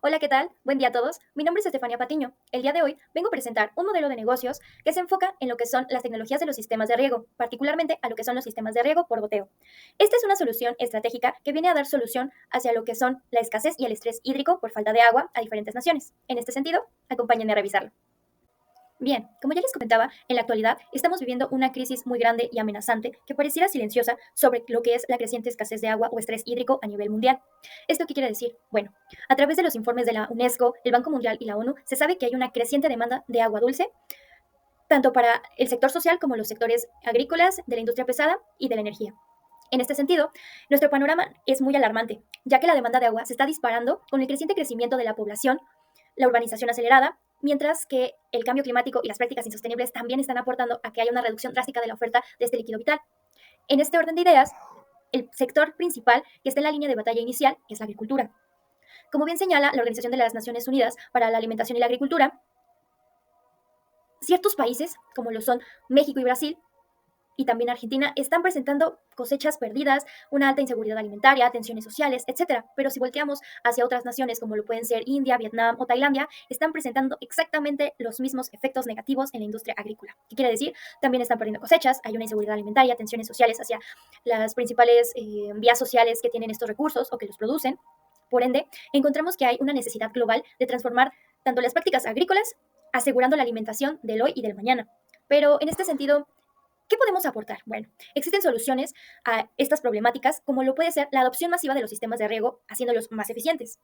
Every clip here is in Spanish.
Hola, ¿qué tal? Buen día a todos. Mi nombre es Estefania Patiño. El día de hoy vengo a presentar un modelo de negocios que se enfoca en lo que son las tecnologías de los sistemas de riego, particularmente a lo que son los sistemas de riego por goteo. Esta es una solución estratégica que viene a dar solución hacia lo que son la escasez y el estrés hídrico por falta de agua a diferentes naciones. En este sentido, acompáñenme a revisarlo. Bien, como ya les comentaba, en la actualidad estamos viviendo una crisis muy grande y amenazante que pareciera silenciosa sobre lo que es la creciente escasez de agua o estrés hídrico a nivel mundial. ¿Esto qué quiere decir? Bueno, a través de los informes de la UNESCO, el Banco Mundial y la ONU, se sabe que hay una creciente demanda de agua dulce, tanto para el sector social como los sectores agrícolas, de la industria pesada y de la energía. En este sentido, nuestro panorama es muy alarmante, ya que la demanda de agua se está disparando con el creciente crecimiento de la población, la urbanización acelerada, mientras que el cambio climático y las prácticas insostenibles también están aportando a que haya una reducción drástica de la oferta de este líquido vital. En este orden de ideas, el sector principal que está en la línea de batalla inicial es la agricultura. Como bien señala la Organización de las Naciones Unidas para la Alimentación y la Agricultura, ciertos países, como lo son México y Brasil, y también Argentina, están presentando cosechas perdidas, una alta inseguridad alimentaria, tensiones sociales, etcétera. Pero si volteamos hacia otras naciones como lo pueden ser India, Vietnam o Tailandia, están presentando exactamente los mismos efectos negativos en la industria agrícola. ¿Qué quiere decir? También están perdiendo cosechas, hay una inseguridad alimentaria, tensiones sociales hacia las principales vías sociales que tienen estos recursos o que los producen. Por ende, encontramos que hay una necesidad global de transformar tanto las prácticas agrícolas, asegurando la alimentación del hoy y del mañana. Pero en este sentido, ¿qué podemos aportar? Bueno, existen soluciones a estas problemáticas, como lo puede ser la adopción masiva de los sistemas de riego, haciéndolos más eficientes.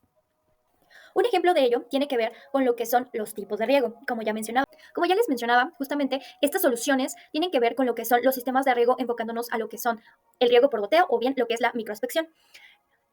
Un ejemplo de ello tiene que ver con lo que son los tipos de riego, como ya mencionaba. Como ya les mencionaba, justamente estas soluciones tienen que ver con lo que son los sistemas de riego, enfocándonos a lo que son el riego por goteo o bien lo que es la microinspección.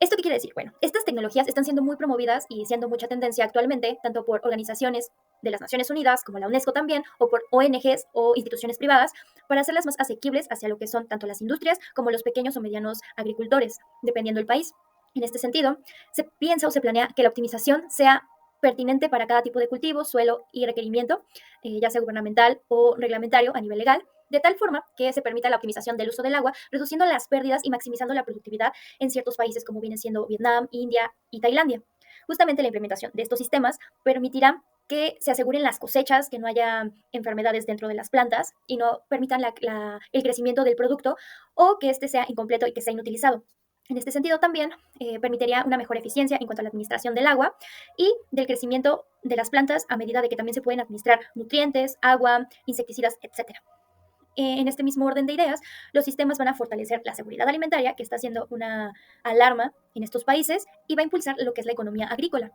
¿Esto qué quiere decir? Bueno, estas tecnologías están siendo muy promovidas y siendo mucha tendencia actualmente, tanto por organizaciones de las Naciones Unidas, como la UNESCO también, o por ONGs o instituciones privadas, para hacerlas más asequibles hacia lo que son tanto las industrias como los pequeños o medianos agricultores, dependiendo del país. En este sentido, se piensa o se planea que la optimización sea pertinente para cada tipo de cultivo, suelo y requerimiento, ya sea gubernamental o reglamentario a nivel legal, de tal forma que se permita la optimización del uso del agua, reduciendo las pérdidas y maximizando la productividad en ciertos países como vienen siendo Vietnam, India y Tailandia. Justamente la implementación de estos sistemas permitirá que se aseguren las cosechas, que no haya enfermedades dentro de las plantas y no permitan el crecimiento del producto o que éste sea incompleto y que sea inutilizado. En este sentido también permitiría una mejor eficiencia en cuanto a la administración del agua y del crecimiento de las plantas a medida de que también se pueden administrar nutrientes, agua, insecticidas, etcétera. En este mismo orden de ideas, los sistemas van a fortalecer la seguridad alimentaria, que está siendo una alarma en estos países, y va a impulsar lo que es la economía agrícola.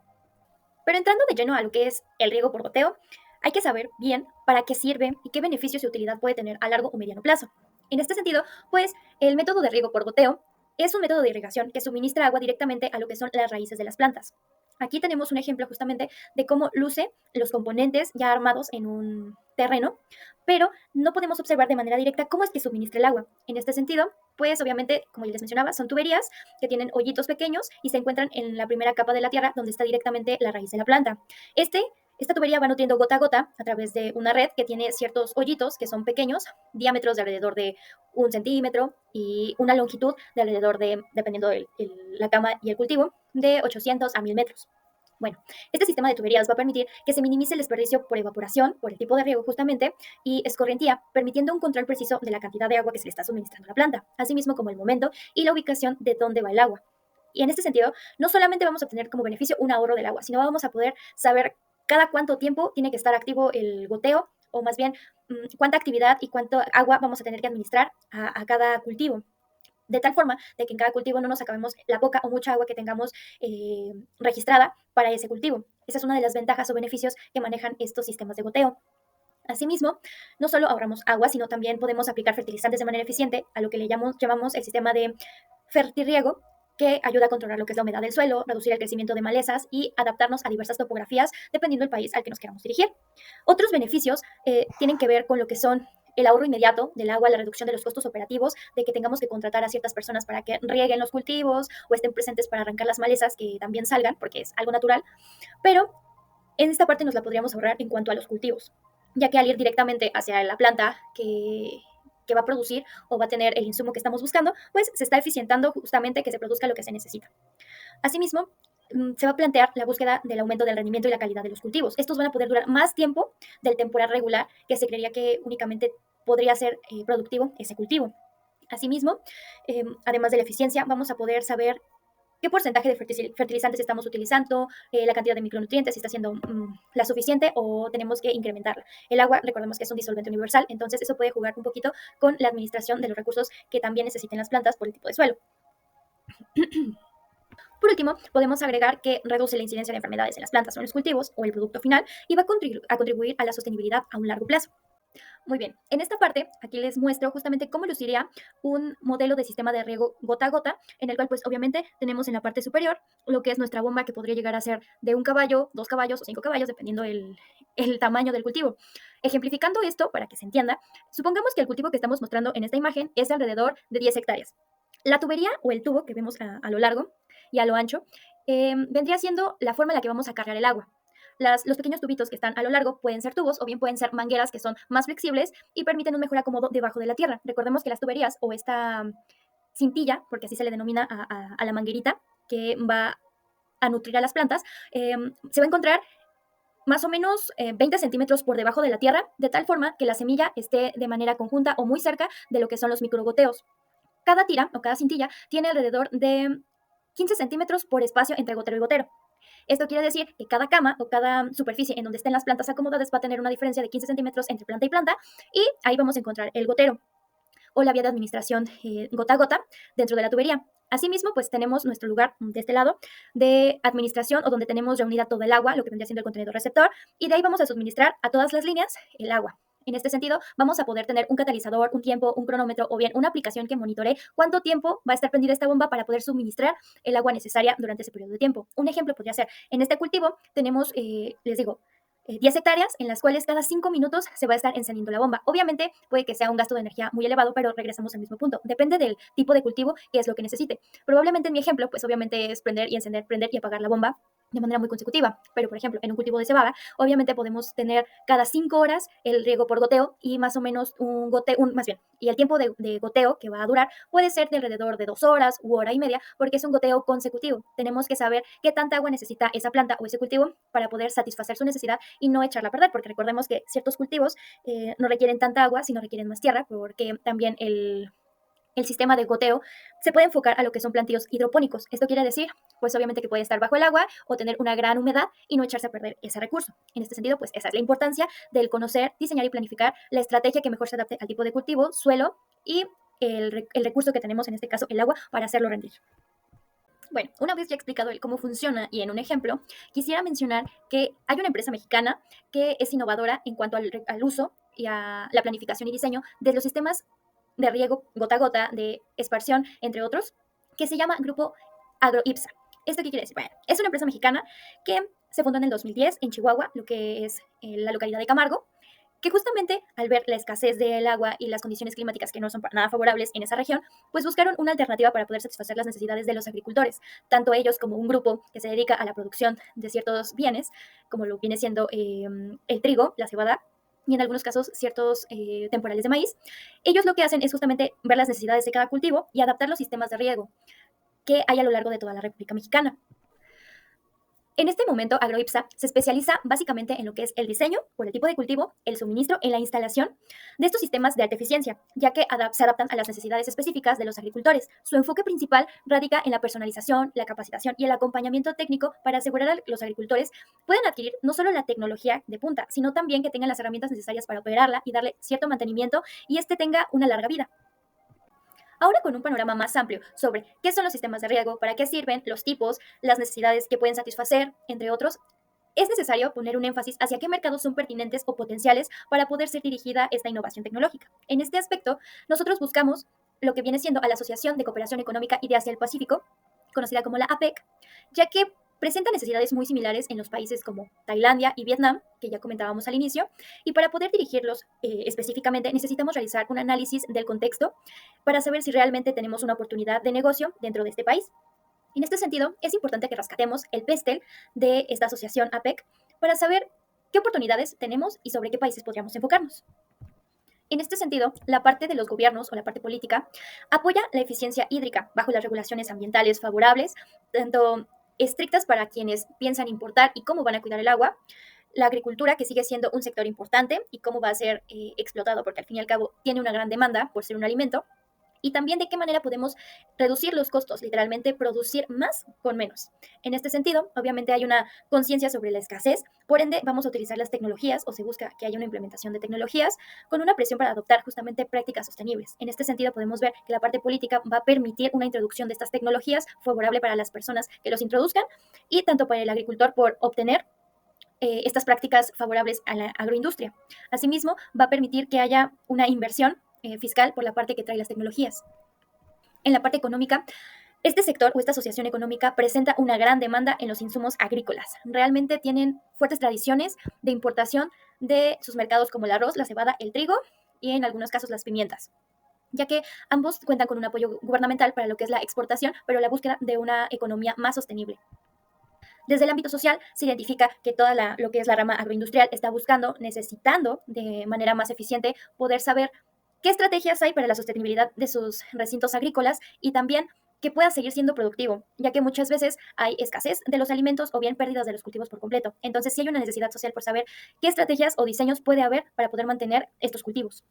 Pero entrando de lleno a lo que es el riego por goteo, hay que saber bien para qué sirve y qué beneficios y utilidad puede tener a largo o mediano plazo. En este sentido, pues el método de riego por goteo es un método de irrigación que suministra agua directamente a lo que son las raíces de las plantas. Aquí tenemos un ejemplo justamente de cómo luce los componentes ya armados en un terreno, pero no podemos observar de manera directa cómo es que suministra el agua. En este sentido, pues obviamente, como ya les mencionaba, son tuberías que tienen hoyitos pequeños y se encuentran en la primera capa de la tierra donde está directamente la raíz de la planta. Esta tubería va nutriendo gota a gota a través de una red que tiene ciertos hoyitos que son pequeños, diámetros de alrededor de 1 centímetro y una longitud de alrededor de, dependiendo de la cama y el cultivo, de 800 a 1000 metros. Bueno, este sistema de tuberías va a permitir que se minimice el desperdicio por evaporación, por el tipo de riego justamente, y escorrentía, permitiendo un control preciso de la cantidad de agua que se le está suministrando a la planta, asimismo como el momento y la ubicación de dónde va el agua. Y en este sentido, no solamente vamos a obtener como beneficio un ahorro del agua, sino vamos a poder saber cada cuánto tiempo tiene que estar activo el goteo, o más bien cuánta actividad y cuánto agua vamos a tener que administrar a cada cultivo, de tal forma de que en cada cultivo no nos acabemos la poca o mucha agua que tengamos registrada para ese cultivo. Esa es una de las ventajas o beneficios que manejan estos sistemas de goteo. Asimismo, no solo ahorramos agua, sino también podemos aplicar fertilizantes de manera eficiente a lo que le llamamos el sistema de fertirriego, que ayuda a controlar lo que es la humedad del suelo, reducir el crecimiento de malezas y adaptarnos a diversas topografías dependiendo del país al que nos queramos dirigir. Otros beneficios tienen que ver con lo que son el ahorro inmediato del agua, la reducción de los costos operativos, de que tengamos que contratar a ciertas personas para que rieguen los cultivos o estén presentes para arrancar las malezas que también salgan, porque es algo natural, pero en esta parte nos la podríamos ahorrar en cuanto a los cultivos, ya que al ir directamente hacia la planta que va a producir o va a tener el insumo que estamos buscando, pues se está eficientando justamente que se produzca lo que se necesita. Asimismo, se va a plantear la búsqueda del aumento del rendimiento y la calidad de los cultivos. Estos van a poder durar más tiempo del temporal regular, que se creería que únicamente podría ser productivo ese cultivo. Asimismo, además de la eficiencia, vamos a poder saber qué porcentaje de fertilizantes estamos utilizando, la cantidad de micronutrientes, si está siendo la suficiente o tenemos que incrementarla. El agua, recordemos que es un disolvente universal, entonces eso puede jugar un poquito con la administración de los recursos que también necesiten las plantas por el tipo de suelo. Por último, podemos agregar que reduce la incidencia de enfermedades en las plantas o en los cultivos o el producto final y va a contribuir a la sostenibilidad a un largo plazo. Muy bien, en esta parte aquí les muestro justamente cómo luciría un modelo de sistema de riego gota a gota, en el cual pues obviamente tenemos en la parte superior lo que es nuestra bomba, que podría llegar a ser de 1 caballo, 2 caballos o 5 caballos, dependiendo el tamaño del cultivo. Ejemplificando esto para que se entienda, supongamos que el cultivo que estamos mostrando en esta imagen es de alrededor de 10 hectáreas. La tubería o el tubo que vemos a lo largo y a lo ancho vendría siendo la forma en la que vamos a cargar el agua. Los pequeños tubitos que están a lo largo pueden ser tubos o bien pueden ser mangueras que son más flexibles y permiten un mejor acomodo debajo de la tierra. Recordemos que las tuberías o esta cintilla, porque así se le denomina a la manguerita que va a nutrir a las plantas, se va a encontrar más o menos 20 centímetros por debajo de la tierra, de tal forma que la semilla esté de manera conjunta o muy cerca de lo que son los microgoteos. Cada tira o cada cintilla tiene alrededor de 15 centímetros por espacio entre gotero y gotero. Esto quiere decir que cada cama o cada superficie en donde estén las plantas acomodadas va a tener una diferencia de 15 centímetros entre planta y planta, y ahí vamos a encontrar el gotero o la vía de administración gota a gota dentro de la tubería. Asimismo, pues tenemos nuestro lugar de este lado de administración, o donde tenemos reunida todo el agua, lo que vendría siendo el contenedor receptor, y de ahí vamos a suministrar a todas las líneas el agua. En este sentido, vamos a poder tener un catalizador, un tiempo, un cronómetro o bien una aplicación que monitoree cuánto tiempo va a estar prendida esta bomba para poder suministrar el agua necesaria durante ese periodo de tiempo. Un ejemplo podría ser, en este cultivo tenemos, les digo, 10 hectáreas en las cuales cada 5 minutos se va a estar encendiendo la bomba. Obviamente puede que sea un gasto de energía muy elevado, pero regresamos al mismo punto. Depende del tipo de cultivo, que es lo que necesite. Probablemente en mi ejemplo, pues obviamente es prender y encender, prender y apagar la bomba de manera muy consecutiva. Pero, por ejemplo, en un cultivo de cebada, obviamente podemos tener cada 5 horas el riego por goteo y más o menos y el tiempo de goteo que va a durar puede ser de alrededor de 2 horas u hora y media, porque es un goteo consecutivo. Tenemos que saber qué tanta agua necesita esa planta o ese cultivo para poder satisfacer su necesidad y no echarla a perder, porque recordemos que ciertos cultivos no requieren tanta agua, sino requieren más tierra, porque también el sistema de goteo se puede enfocar a lo que son plantíos hidropónicos. Esto quiere decir, pues obviamente que puede estar bajo el agua o tener una gran humedad y no echarse a perder ese recurso. En este sentido, pues esa es la importancia del conocer, diseñar y planificar la estrategia que mejor se adapte al tipo de cultivo, suelo y el recurso que tenemos, en este caso el agua, para hacerlo rendir. Bueno, una vez ya explicado el cómo funciona y en un ejemplo, quisiera mencionar que hay una empresa mexicana que es innovadora en cuanto al uso y a la planificación y diseño de los sistemas de riego gota a gota, de esparción, entre otros, que se llama Grupo AgroIpsa. ¿Esto qué quiere decir? Bueno, es una empresa mexicana que se fundó en el 2010 en Chihuahua, lo que es la localidad de Camargo, que justamente al ver la escasez del agua y las condiciones climáticas que no son para nada favorables en esa región, pues buscaron una alternativa para poder satisfacer las necesidades de los agricultores, tanto ellos como un grupo que se dedica a la producción de ciertos bienes, como lo viene siendo el trigo, la cebada, y en algunos casos ciertos temporales de maíz. Ellos lo que hacen es justamente ver las necesidades de cada cultivo y adaptar los sistemas de riego que hay a lo largo de toda la República Mexicana. En este momento, AgroIpsa se especializa básicamente en lo que es el diseño por el tipo de cultivo, el suministro y la instalación de estos sistemas de alta eficiencia, ya que se adaptan a las necesidades específicas de los agricultores. Su enfoque principal radica en la personalización, la capacitación y el acompañamiento técnico para asegurar a los agricultores puedan adquirir no solo la tecnología de punta, sino también que tengan las herramientas necesarias para operarla y darle cierto mantenimiento y tenga una larga vida. Ahora con un panorama más amplio sobre qué son los sistemas de riego, para qué sirven, los tipos, las necesidades que pueden satisfacer, entre otros, es necesario poner un énfasis hacia qué mercados son pertinentes o potenciales para poder ser dirigida esta innovación tecnológica. En este aspecto, nosotros buscamos lo que viene siendo a la Asociación de Cooperación Económica y de Asia del Pacífico, conocida como la APEC, ya que presenta necesidades muy similares en los países como Tailandia y Vietnam, que ya comentábamos al inicio, y para poder dirigirlos específicamente necesitamos realizar un análisis del contexto para saber si realmente tenemos una oportunidad de negocio dentro de este país. En este sentido, es importante que rescatemos el PESTEL de esta asociación APEC para saber qué oportunidades tenemos y sobre qué países podríamos enfocarnos. En este sentido, la parte de los gobiernos o la parte política apoya la eficiencia hídrica bajo las regulaciones ambientales favorables, tanto estrictas para quienes piensan importar y cómo van a cuidar el agua, la agricultura, que sigue siendo un sector importante y cómo va a ser explotado, porque al fin y al cabo tiene una gran demanda por ser un alimento, y también de qué manera podemos reducir los costos, literalmente producir más con menos. En este sentido, obviamente hay una conciencia sobre la escasez, por ende vamos a utilizar las tecnologías o se busca que haya una implementación de tecnologías con una presión para adoptar justamente prácticas sostenibles. En este sentido, podemos ver que la parte política va a permitir una introducción de estas tecnologías favorable para las personas que los introduzcan y tanto para el agricultor por obtener estas prácticas favorables a la agroindustria. Asimismo, va a permitir que haya una inversión fiscal por la parte que trae las tecnologías. En la parte económica, este sector o esta asociación económica presenta una gran demanda en los insumos agrícolas. Realmente tienen fuertes tradiciones de importación de sus mercados como el arroz, la cebada, el trigo y en algunos casos las pimientas, ya que ambos cuentan con un apoyo gubernamental para lo que es la exportación, pero la búsqueda de una economía más sostenible. Desde el ámbito social se identifica que toda lo que es la rama agroindustrial está buscando, necesitando de manera más eficiente poder saber qué estrategias hay para la sostenibilidad de sus recintos agrícolas y también que pueda seguir siendo productivo, ya que muchas veces hay escasez de los alimentos o bien pérdidas de los cultivos por completo. Entonces sí hay una necesidad social por saber qué estrategias o diseños puede haber para poder mantener estos cultivos.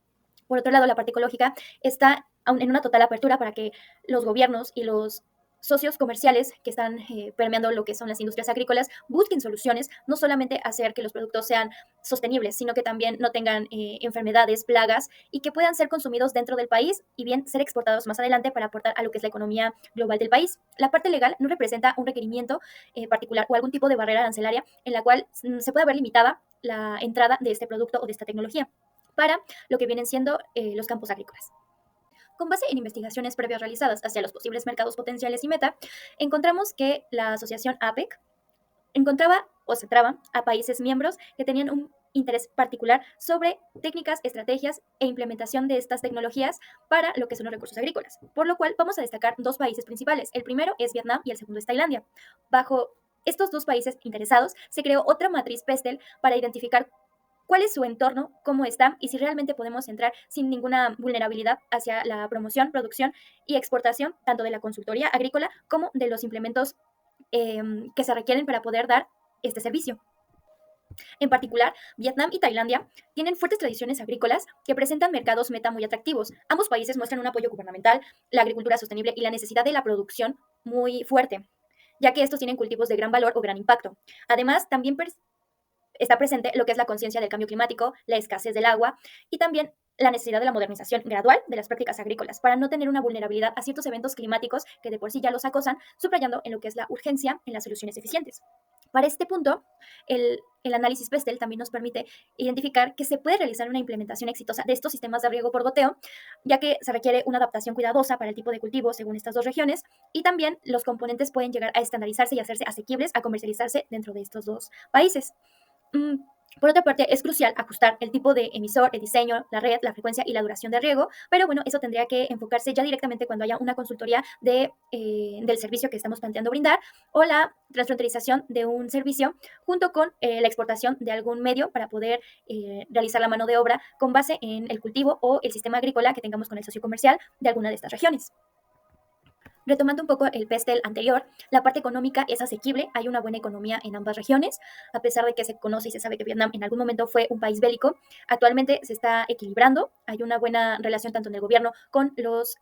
Por otro lado, la parte ecológica está en una total apertura para que los gobiernos y los socios comerciales que están permeando lo que son las industrias agrícolas busquen soluciones, no solamente hacer que los productos sean sostenibles, sino que también no tengan enfermedades, plagas y que puedan ser consumidos dentro del país y bien ser exportados más adelante para aportar a lo que es la economía global del país. La parte legal no representa un requerimiento particular o algún tipo de barrera arancelaria en la cual se pueda ver limitada la entrada de este producto o de esta tecnología para lo que vienen siendo los campos agrícolas. Con base en investigaciones previas realizadas hacia los posibles mercados potenciales y meta, encontramos que la asociación APEC encontraba o centraba a países miembros que tenían un interés particular sobre técnicas, estrategias e implementación de estas tecnologías para lo que son los recursos agrícolas. Por lo cual vamos a destacar dos países principales. El primero es Vietnam y el segundo es Tailandia. Bajo estos dos países interesados se creó otra matriz PESTEL para identificar cuál es su entorno, cómo está y si realmente podemos entrar sin ninguna vulnerabilidad hacia la promoción, producción y exportación tanto de la consultoría agrícola como de los implementos que se requieren para poder dar este servicio. En particular, Vietnam y Tailandia tienen fuertes tradiciones agrícolas que presentan mercados meta muy atractivos. Ambos países muestran un apoyo gubernamental, la agricultura sostenible y la necesidad de la producción muy fuerte, ya que estos tienen cultivos de gran valor o gran impacto. Además, también está presente lo que es la conciencia del cambio climático, la escasez del agua y también la necesidad de la modernización gradual de las prácticas agrícolas para no tener una vulnerabilidad a ciertos eventos climáticos que de por sí ya los acosan, subrayando en lo que es la urgencia en las soluciones eficientes. Para este punto, el análisis PESTEL también nos permite identificar que se puede realizar una implementación exitosa de estos sistemas de riego por goteo, ya que se requiere una adaptación cuidadosa para el tipo de cultivo según estas dos regiones, y también los componentes pueden llegar a estandarizarse y hacerse asequibles a comercializarse dentro de estos dos países. Mm, Por otra parte, es crucial ajustar el tipo de emisor, el diseño, la red, la frecuencia y la duración de riego, pero bueno, eso tendría que enfocarse ya directamente cuando haya una consultoría del servicio que estamos planteando brindar o la transfronterización de un servicio junto con la exportación de algún medio para poder realizar la mano de obra con base en el cultivo o el sistema agrícola que tengamos con el socio comercial de alguna de estas regiones. Retomando un poco el PESTEL anterior, la parte económica es asequible, hay una buena economía en ambas regiones, a pesar de que se conoce y se sabe que Vietnam en algún momento fue un país bélico, actualmente se está equilibrando, hay una buena relación tanto en el gobierno con los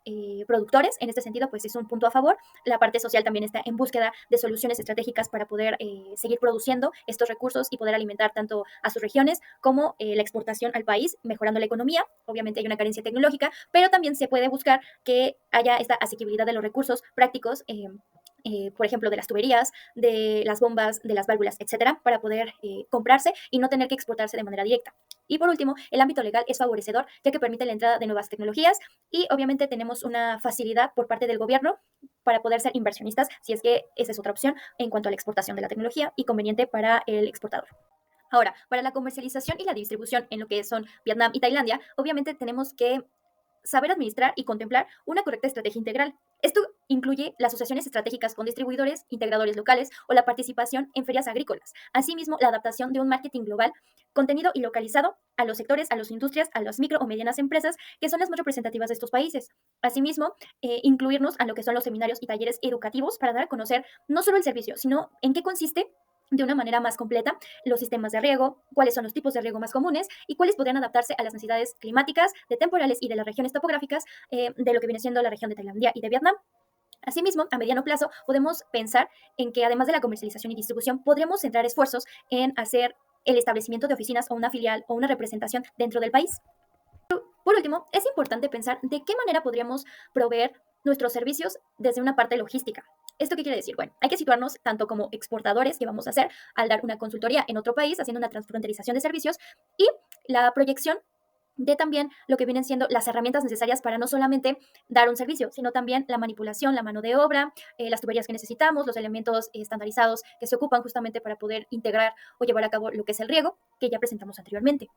productores, en este sentido pues es un punto a favor, la parte social también está en búsqueda de soluciones estratégicas para poder seguir produciendo estos recursos y poder alimentar tanto a sus regiones como la exportación al país, mejorando la economía, obviamente hay una carencia tecnológica, pero también se puede buscar que haya esta asequibilidad de los recursos prácticos, por ejemplo, de las tuberías, de las bombas, de las válvulas, etcétera, para poder comprarse y no tener que exportarse de manera directa. Y por último, el ámbito legal es favorecedor, ya que permite la entrada de nuevas tecnologías y obviamente tenemos una facilidad por parte del gobierno para poder ser inversionistas, si es que esa es otra opción en cuanto a la exportación de la tecnología y conveniente para el exportador. Ahora, para la comercialización y la distribución en lo que son Vietnam y Tailandia, obviamente tenemos que saber administrar y contemplar una correcta estrategia integral. Esto incluye las asociaciones estratégicas con distribuidores, integradores locales o la participación en ferias agrícolas. Asimismo, la adaptación de un marketing global, contenido y localizado a los sectores, a las industrias, a las micro o medianas empresas, que son las más representativas de estos países. Asimismo, incluirnos a lo que son los seminarios y talleres educativos para dar a conocer no solo el servicio, sino en qué consiste de una manera más completa los sistemas de riego, cuáles son los tipos de riego más comunes y cuáles podrían adaptarse a las necesidades climáticas, de temporales y de las regiones topográficas de lo que viene siendo la región de Tailandia y de Vietnam. Asimismo, a mediano plazo podemos pensar en que además de la comercialización y distribución, podríamos centrar esfuerzos en hacer el establecimiento de oficinas o una filial o una representación dentro del país. Por último, es importante pensar de qué manera podríamos proveer nuestros servicios desde una parte logística. ¿Esto qué quiere decir? Bueno, hay que situarnos tanto como exportadores que vamos a hacer al dar una consultoría en otro país, haciendo una transfronterización de servicios y la proyección de también lo que vienen siendo las herramientas necesarias para no solamente dar un servicio, sino también la manipulación, la mano de obra, las tuberías que necesitamos, los elementos estandarizados que se ocupan justamente para poder integrar o llevar a cabo lo que es el riego, que ya presentamos anteriormente.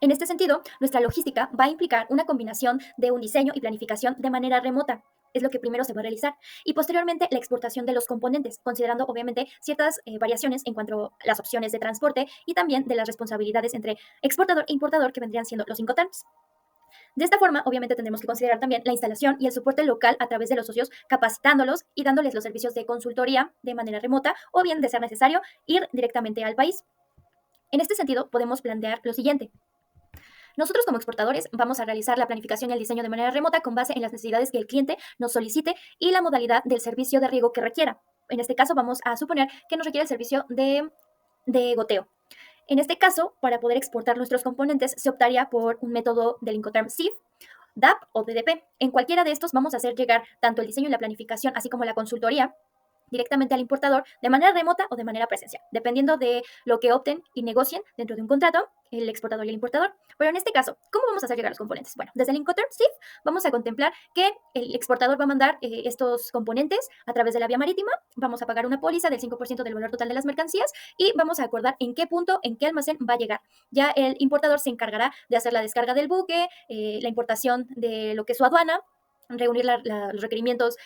En este sentido, nuestra logística va a implicar una combinación de un diseño y planificación de manera remota. Es lo que primero se va a realizar. Y posteriormente, la exportación de los componentes, considerando obviamente ciertas variaciones en cuanto a las opciones de transporte y también de las responsabilidades entre exportador e importador que vendrían siendo los Incoterms. De esta forma, obviamente tendremos que considerar también la instalación y el soporte local a través de los socios, capacitándolos y dándoles los servicios de consultoría de manera remota o bien, de ser necesario, ir directamente al país. En este sentido, podemos plantear lo siguiente. Nosotros como exportadores vamos a realizar la planificación y el diseño de manera remota con base en las necesidades que el cliente nos solicite y la modalidad del servicio de riego que requiera. En este caso vamos a suponer que nos requiere el servicio de goteo. En este caso, para poder exportar nuestros componentes, se optaría por un método del Incoterm SIF, DAP o DDP. En cualquiera de estos vamos a hacer llegar tanto el diseño y la planificación, así como la consultoría, directamente al importador de manera remota o de manera presencial, dependiendo de lo que opten y negocien dentro de un contrato el exportador y el importador. Pero en este caso, ¿cómo vamos a hacer llegar los componentes? Bueno, desde el Incoterm SIF vamos a contemplar que el exportador va a mandar estos componentes a través de la vía marítima, vamos a pagar una póliza del 5% del valor total de las mercancías y vamos a acordar en qué punto, en qué almacén va a llegar. Ya el importador se encargará de hacer la descarga del buque, la importación de lo que es su aduana, reunir los requerimientos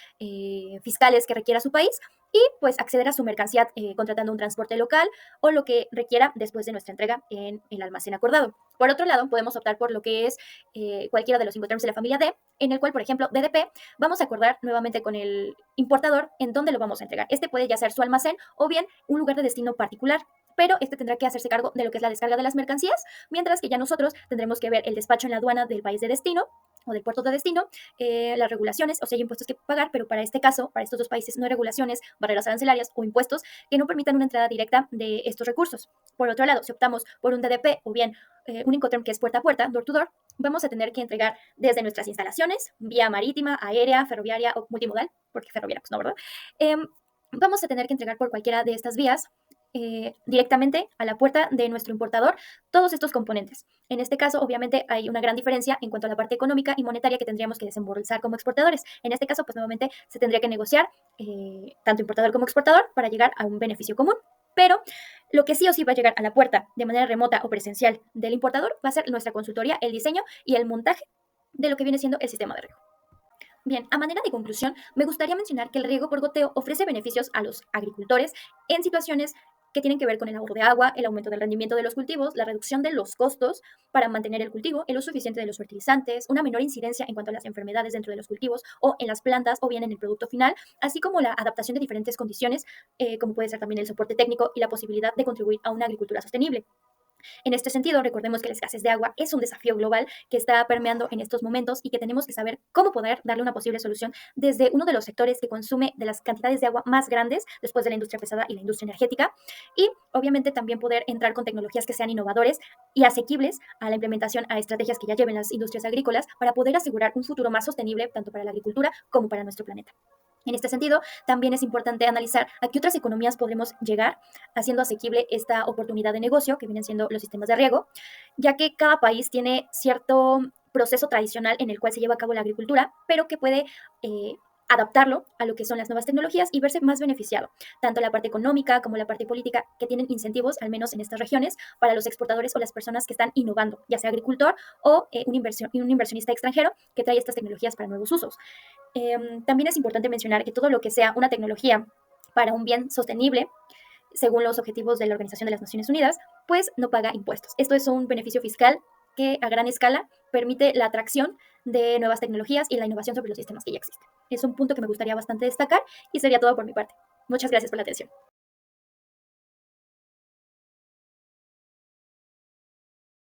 fiscales que requiera su país y pues acceder a su mercancía contratando un transporte local o lo que requiera después de nuestra entrega en el almacén acordado. Por otro lado, podemos optar por lo que es cualquiera de los Incoterms de la familia D, en el cual, por ejemplo, DDP, vamos a acordar nuevamente con el importador en dónde lo vamos a entregar. Este puede ya ser su almacén o bien un lugar de destino particular, pero este tendrá que hacerse cargo de lo que es la descarga de las mercancías, mientras que ya nosotros tendremos que ver el despacho en la aduana del país de destino o del puerto de destino, las regulaciones, o sea, hay impuestos que pagar, pero para este caso, para estos dos países, no hay regulaciones, barreras arancelarias o impuestos que no permitan una entrada directa de estos recursos. Por otro lado, si optamos por un DDP o bien un Incoterm que es puerta a puerta, door to door, vamos a tener que entregar desde nuestras instalaciones, vía marítima, aérea, ferroviaria o multimodal, porque ferroviaria, pues no, ¿verdad? Vamos a tener que entregar por cualquiera de estas vías directamente a la puerta de nuestro importador todos estos componentes. En este caso, obviamente, hay una gran diferencia en cuanto a la parte económica y monetaria que tendríamos que desembolsar como exportadores. En este caso, pues nuevamente se tendría que negociar tanto importador como exportador para llegar a un beneficio común. Pero lo que sí o sí va a llegar a la puerta de manera remota o presencial del importador va a ser nuestra consultoría, el diseño y el montaje de lo que viene siendo el sistema de riego. Bien, a manera de conclusión, me gustaría mencionar que el riego por goteo ofrece beneficios a los agricultores en situaciones que tienen que ver con el ahorro de agua, el aumento del rendimiento de los cultivos, la reducción de los costos para mantener el cultivo, el uso eficiente de los fertilizantes, una menor incidencia en cuanto a las enfermedades dentro de los cultivos o en las plantas o bien en el producto final, así como la adaptación de diferentes condiciones, como puede ser también el soporte técnico y la posibilidad de contribuir a una agricultura sostenible. En este sentido, recordemos que la escasez de agua es un desafío global que está permeando en estos momentos y que tenemos que saber cómo poder darle una posible solución desde uno de los sectores que consume de las cantidades de agua más grandes después de la industria pesada y la industria energética y obviamente también poder entrar con tecnologías que sean innovadores y asequibles a la implementación a estrategias que ya lleven las industrias agrícolas para poder asegurar un futuro más sostenible tanto para la agricultura como para nuestro planeta. En este sentido, también es importante analizar a qué otras economías podremos llegar haciendo asequible esta oportunidad de negocio que vienen siendo los sistemas de riego, ya que cada país tiene cierto proceso tradicional en el cual se lleva a cabo la agricultura, pero que puede adaptarlo a lo que son las nuevas tecnologías y verse más beneficiado, tanto la parte económica como la parte política, que tienen incentivos, al menos en estas regiones, para los exportadores o las personas que están innovando, ya sea agricultor o un inversionista extranjero que trae estas tecnologías para nuevos usos. También es importante mencionar que todo lo que sea una tecnología para un bien sostenible, según los objetivos de la Organización de las Naciones Unidas, pues no paga impuestos. Esto es un beneficio fiscal que a gran escala permite la atracción de nuevas tecnologías y la innovación sobre los sistemas que ya existen. Es un punto que me gustaría bastante destacar y sería todo por mi parte. Muchas gracias por la atención.